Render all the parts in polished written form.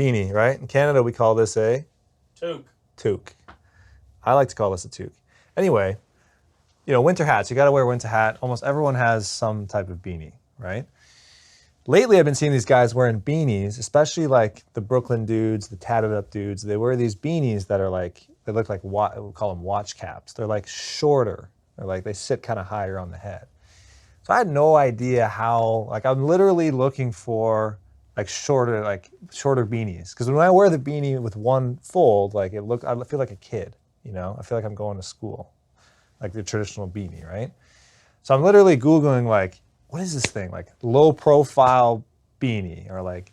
beanie, right? In Canada, we call this a Toque. toque. I like to call this a toque. Anyway, you know, winter hats. You got to wear a winter hat. Almost everyone has some type of beanie, right? Lately, I've been seeing these guys wearing beanies, especially like the Brooklyn dudes, the tatted up dudes. They wear these beanies that are like, they look like, we call them watch caps. They're like shorter. They're like, they sit kind of higher on the head. So I had no idea how, like I'm literally looking for like shorter beanies. Because when I wear the beanie with one fold, like I feel like a kid, you know? I feel like I'm going to school, like the traditional beanie, right? So I'm literally Googling like, what is this thing? Like low profile beanie or like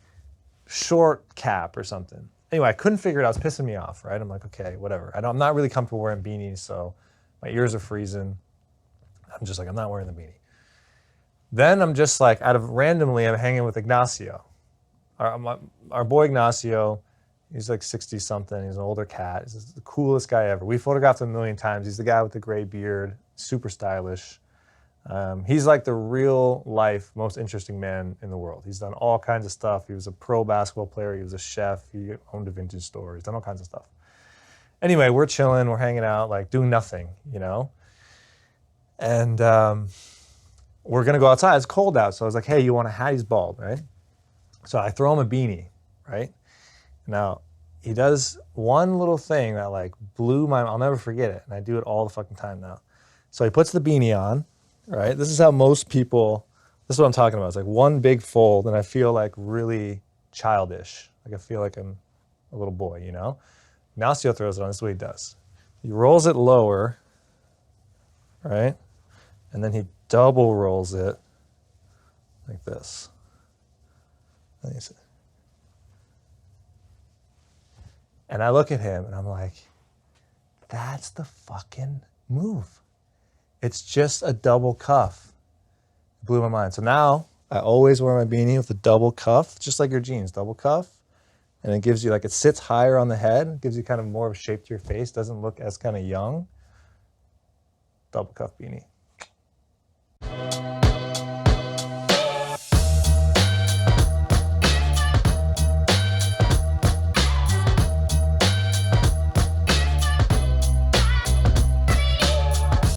short cap or something. Anyway, I couldn't figure it out. It was pissing me off, right? I'm like, okay, whatever. I'm not really comfortable wearing beanies, so my ears are freezing. I'm just like, I'm not wearing the beanie. Then I'm just like, randomly, I'm hanging with Ignacio. Our boy Ignacio, he's like 60 something. He's an older cat. He's the coolest guy ever. We photographed him a million times. He's the guy with the gray beard, super stylish. He's like the real life, most interesting man in the world. He's done all kinds of stuff. He was a pro basketball player. He was a chef. He owned a vintage store. He's done all kinds of stuff. Anyway, we're chilling. We're hanging out, like doing nothing, you know? And we're going to go outside. It's cold out. So I was like, hey, you want a hat? He's bald, right? So I throw him a beanie, right? Now, he does one little thing that like blew my, I'll never forget it. And I do it all the fucking time now. So he puts the beanie on. Right? This is how most people, this is what I'm talking about. It's like one big fold and I feel like really childish. Like I feel like I'm a little boy, you know? Ignacio throws it on, this is what he does. He rolls it lower, right? And then he double rolls it like this. And I look at him and I'm like, that's the fucking move. It's just a double cuff. It blew my mind. So now I always wear my beanie with a double cuff, just like your jeans, double cuff. And it gives you like, it sits higher on the head, it gives you kind of more of a shape to your face, doesn't look as kind of young. Double cuff beanie.